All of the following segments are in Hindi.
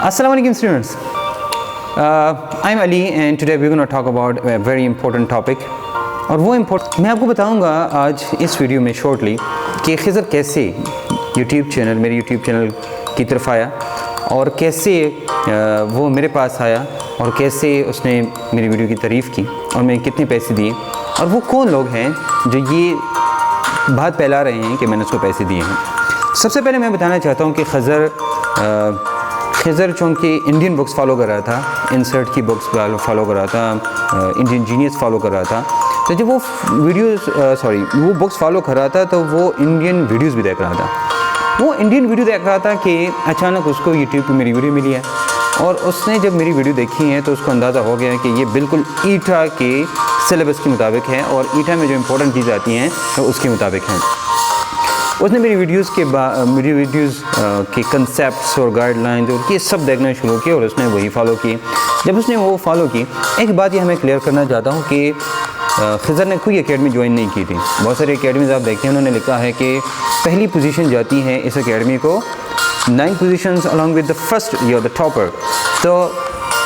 Assalamu alaikum students. I'm Ali and today we're going to talk about a very important topic. और वो इम्पोर्टेंट मैं आपको बताऊंगा आज इस वीडियो में शॉर्टली कि खिज़र कैसे मेरे यूट्यूब चैनल की तरफ आया और कैसे वो मेरे पास आया और कैसे उसने मेरी वीडियो की तारीफ़ की और मैं कितने पैसे दिए और वो कौन लोग हैं जो ये बात फैला रहे हैं कि मैंने उसको पैसे दिए हैं। सबसे पहले मैं बताना चाहता हूँ कि खिज़र चूँकि इंडियन बुक्स फॉलो कर रहा था, इंसर्ट की बुक्स फॉलो कर रहा था, इंडियन जीनियस फॉलो कर रहा था, तो जब वो वो बुक्स फॉलो कर रहा था तो वो इंडियन वीडियोस भी देख रहा था। वो इंडियन वीडियो देख रहा था कि अचानक उसको यूट्यूब पे मेरी वीडियो मिली है और उसने जब मेरी वीडियो देखी है तो उसको अंदाज़ा हो गया कि ये बिल्कुल ईटा के सिलेबस के मुताबिक है और ईटा में जो इम्पोर्टेंट चीज़ें आती हैं तो उसके मुताबिक हैं। उसने मेरी वीडियोस के कंसेप्ट्स और गाइडलाइंस और ये सब देखना शुरू किया और उसने वही फॉलो की। जब उसने वो फॉलो की, एक बात ये हमें क्लियर करना चाहता हूँ कि खिज़र ने कोई एकेडमी ज्वाइन नहीं की थी। बहुत सारी एकेडमीज़ आप देखते हैं उन्होंने लिखा है कि पहली पोजीशन जाती है इस एकेडमी को 9 positions along with the first या द टॉपर। तो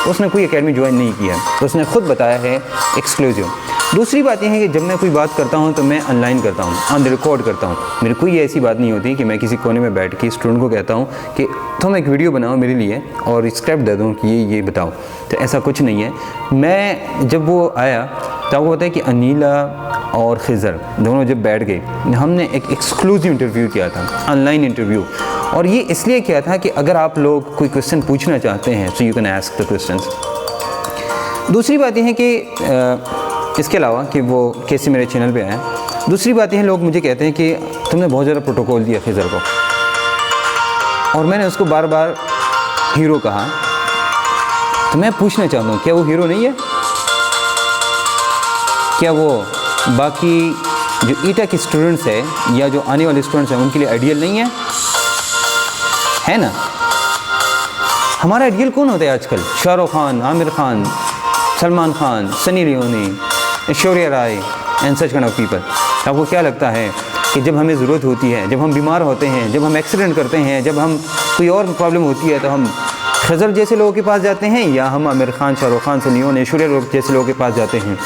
उसने कोई एकेडमी ज्वाइन नहीं किया, तो उसने ख़ुद बताया है एक्सक्लूसिव। दूसरी बात यह है कि जब मैं कोई बात करता हूँ तो मैं ऑनलाइन करता हूँ, ऑन द रिकॉर्ड करता हूँ। मेरी कोई ऐसी बात नहीं होती कि मैं किसी कोने में बैठ के स्टूडेंट को कहता हूँ कि तुम एक वीडियो बनाओ मेरे लिए और स्क्रिप्ट दे दूँ कि ये बताओ, तो ऐसा कुछ नहीं है। मैं जब वो आया तो आपको पता है कि अनीला और खिज़र दोनों जब बैठ गए, हमने एक एक्सक्लूसिव इंटरव्यू किया था, ऑनलाइन इंटरव्यू। और ये इसलिए किया था कि अगर आप लोग कोई क्वेश्चन पूछना चाहते हैं so you can ask the questions. दूसरी बात यह है कि इसके अलावा कि वो कैसे मेरे चैनल पे आया, दूसरी बात यह है लोग मुझे कहते हैं कि तुमने बहुत ज़्यादा प्रोटोकॉल दिया खिज़र को, और मैंने उसको बार बार हीरो कहा। तो मैं पूछना चाहता हूँ क्या वो हीरो नहीं है? क्या वो बाकी जो ईटा के स्टूडेंट्स हैं या जो आने वाले स्टूडेंट्स हैं उनके लिए आइडियल नहीं है ना? हमारा आइडियल कौन होता है आजकल? Shahrukh Khan, Aamir Khan, Salman Khan, Sunny Leone, Aishwarya Rai and such kind of people. आपको क्या लगता है कि जब हमें ज़रूरत होती है, जब हम बीमार होते हैं, जब हम एक्सीडेंट करते हैं, जब हम कोई और प्रॉब्लम होती है तो हम खिज़र जैसे लोगों के पास जाते हैं या हम आमिर खान, शाहरुख खान, सनी लियोनी, ऐश्वर्या जैसे लोगों के पास जाते हैं?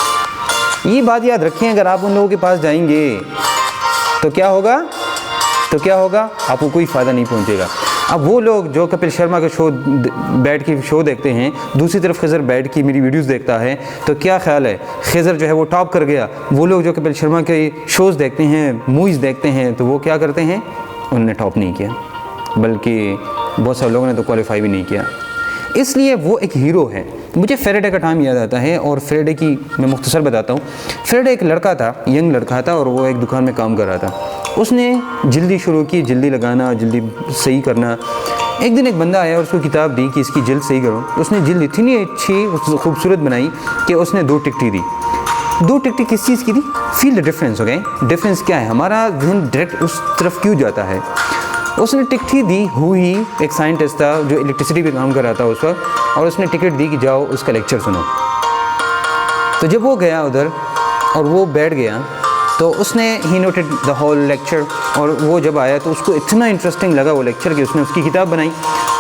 ये बात याद रखें, अगर आप उन लोगों के पास जाएंगे तो क्या होगा? आपको कोई फ़ायदा नहीं पहुंचेगा। अब वो लोग जो कपिल शर्मा का बैठ के शो देखते हैं, दूसरी तरफ खिज़र बैठ के मेरी वीडियोस देखता है, तो क्या ख्याल है खिज़र जो है वो टॉप कर गया? वो लोग जो कपिल शर्मा के शोज़ देखते हैं, मूवीज़ देखते हैं, तो वो क्या करते हैं? उन्होंने टॉप नहीं किया, बल्कि बहुत सारे लोगों ने तो क्वालिफाई भी नहीं किया। इसलिए वो एक हीरो है। मुझे फेरेडे का टाइम याद आता है और फेरेडे की मैं मुख्तसर बताता हूँ। फेरेडे एक लड़का था, यंग लड़का था, और वो एक दुकान में काम कर रहा था। उसने जल्दी शुरू की, जल्दी लगाना, जल्दी सही करना। एक दिन एक बंदा आया और उसको किताब दी कि इसकी जल्द सही करो। उसने जल्द इतनी अच्छी खूबसूरत बनाई कि उसने 2 टिकटी दी। 2 टिकटी किस चीज़ की दी? Feel the difference. हो गए डिफरेंस क्या है, हमारा ध्यान डायरेक्ट उस तरफ क्यों जाता है। उसने टिकट दी हुई, एक साइंटिस्ट था जो इलेक्ट्रिसिटी पे काम कर रहा था उस वक्त, और उसने टिकट दी कि जाओ उसका लेक्चर सुनो। तो जब वो गया उधर और वो बैठ गया तो उसने ही नोटेड द होल लेक्चर, और वो जब आया तो उसको इतना इंटरेस्टिंग लगा वो लेक्चर कि उसने उसकी किताब बनाई,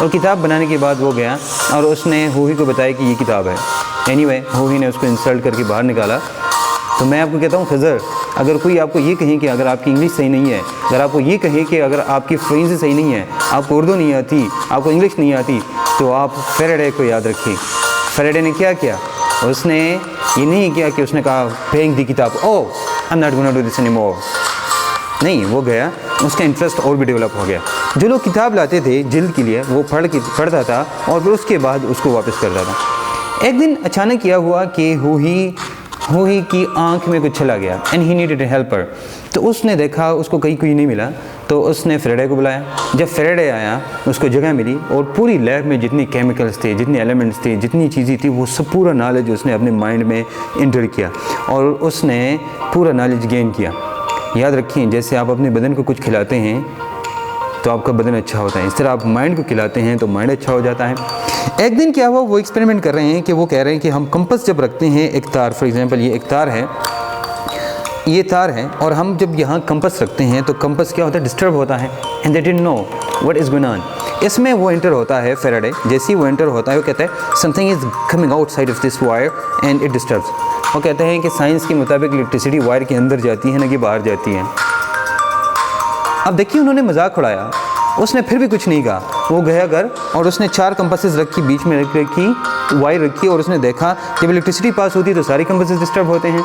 और किताब बनाने के बाद वो गया और उसने हुई को बताया कि ये किताब है। एनीवे हुई ने उसको इंसल्ट करके बाहर निकाला। तो मैं आपको कहता हूँ खिज़र, अगर कोई आपको ये कहे कि अगर आपकी इंग्लिश सही नहीं है, अगर आपको ये कहे कि अगर आपकी फ्लुएंसी सही नहीं है, आपको उर्दू नहीं आती, आपको इंग्लिश नहीं आती, तो आप फेरेडे को याद रखिए। फेरेडे ने क्या किया? उसने ये नहीं किया कि उसने कहा फेंक दी किताब, oh I am not gonna do this anymore. नहीं, वो गया, उसका इंटरेस्ट और भी डेवलप हो गया। जो लोग किताब लाते थे जिल्द के लिए, वो पढ़ता था और फिर उसके बाद उसको वापस करता था। एक दिन अचानक क्या हुआ कि हुई की आंख में कुछ चला गया and he needed a helper. तो उसने देखा उसको कहीं कोई नहीं मिला, तो उसने फेरेडे को बुलाया। जब फेरेडे आया उसको जगह मिली और पूरी लैब में जितनी केमिकल्स थे, जितने एलिमेंट्स थे, जितनी चीज़ें थी, वो सब पूरा नॉलेज उसने अपने माइंड में इंटर किया और उसने पूरा नॉलेज गेन किया। याद रखिए, जैसे आप अपने बदन को कुछ खिलाते हैं तो आपका बदन अच्छा होता है, इस तरह आप माइंड को खिलाते हैं तो माइंड अच्छा हो जाता है। एक दिन क्या हुआ, वो एक्सपेरिमेंट कर रहे हैं कि वो कह रहे हैं कि हम कंपास जब रखते हैं, एक तार, फॉर एग्जांपल ये एक तार है, ये तार है, और हम जब यहाँ कंपास रखते हैं तो कंपास क्या होता है? डिस्टर्ब होता है, and they didn't know what is going on. इसमें वो एंटर होता है फेराडे, जैसे ही वो एंटर होता है वो कहता है something is coming outside of this wire and it disturbs. वो कहते हैं कि साइंस के मुताबिक इलेक्ट्रिसिटी वायर के अंदर जाती है ना कि बाहर जाती है। अब देखिए उन्होंने मजाक उड़ाया, उसने फिर भी कुछ नहीं कहा। वो गया घर और उसने 4 कंपासेस रखी, बीच में रखी वायर रखी, और उसने देखा जब इलेक्ट्रिसिटी पास होती है तो सारी कंपासेस डिस्टर्ब होते हैं।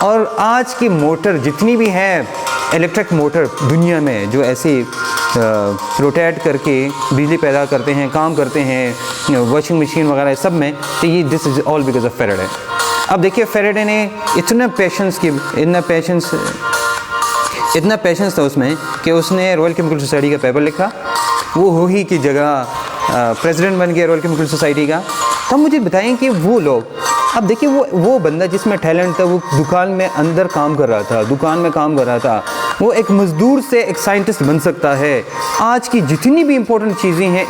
और आज की मोटर जितनी भी है, इलेक्ट्रिक मोटर दुनिया में जो ऐसे रोटेट करके बिजली पैदा करते हैं, काम करते हैं, वॉशिंग मशीन वगैरह सब में, तो ये this is all because of Faraday. अब देखिए फेराडे ने इतना पेशेंस था उसमें कि उसने रॉयल केमिकल सोसाइटी का पेपर लिखा, वो हो ही की जगह प्रेसिडेंट बन गया रॉयल केमिकल सोसाइटी का। तो मुझे बताएं कि वो लोग, अब देखिए वो बंदा जिसमें टैलेंट था, वो दुकान में अंदर काम कर रहा था, दुकान में काम कर रहा था, वो एक मज़दूर से एक साइंटिस्ट बन सकता है। आज की जितनी भी इंपॉर्टेंट चीज़ें हैं